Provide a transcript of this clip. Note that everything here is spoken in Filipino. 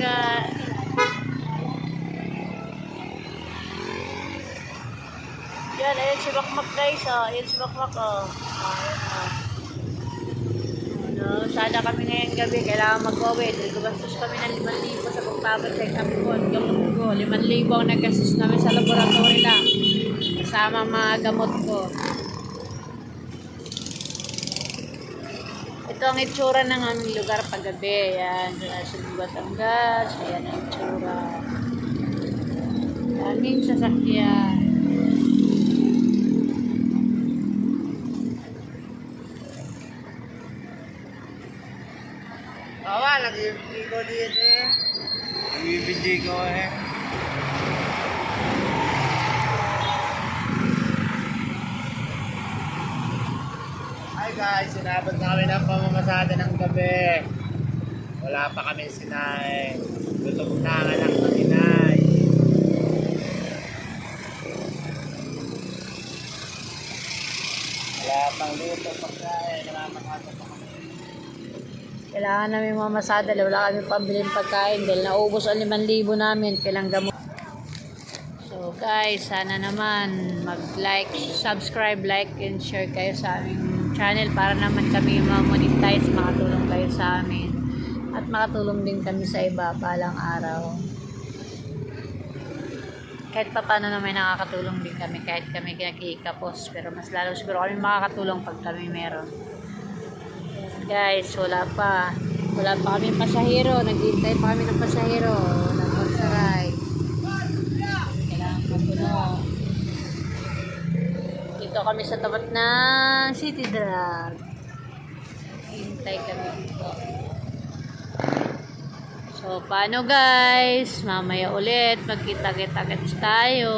umaga. Yan, ayan si Makmak guys, oh. Ayan si Makmak, oh. Ayan, oh. Ano, sana kami ngayong gabi, kailangan mag-uwi. Dahil gumastos kami ng 5,000 sa pagpapacheck up ko. Gamot ko, 5,000 ang naggastos namin sa laboratory lang. Kasama mga gamot ko. Ito ang itsura ng aming lugar paggabi. Ayan, sa Batangas. Ayan ang itsura. Daming sasakyan. Nag-ibigay ko dito eh. Nag-ibigay ko eh. Hi guys, sinabot na kami ng pamamasada ng gabi. Wala pa kami sinay. Gutom na ang anak ng inay. Wala pang luto pagkain. Namamakata pa kami. Kailangan namin mamasada. Wala kami pambilin pagkain dahil naubos ang 5,000 namin. Kailang gamot. So guys, sana naman mag-like, subscribe, like, and share kayo sa aming channel para naman kami ma-monetize, makatulong kayo sa amin. At makatulong din kami sa iba palang araw. Kahit pa paano naman nakakatulong din kami kahit kami kinakikapos. Pero mas lalo siguro kami makakatulong pag kami meron. Guys, wala pa kami pasahero. Naghihintay pa kami ng pasahero ng Pagsaray. Kailangan mapuno. Dito kami sa tapat ng City Drug. Hintay kami dito. So, paano guys? Mamaya ulit. Magkita-kita tayo.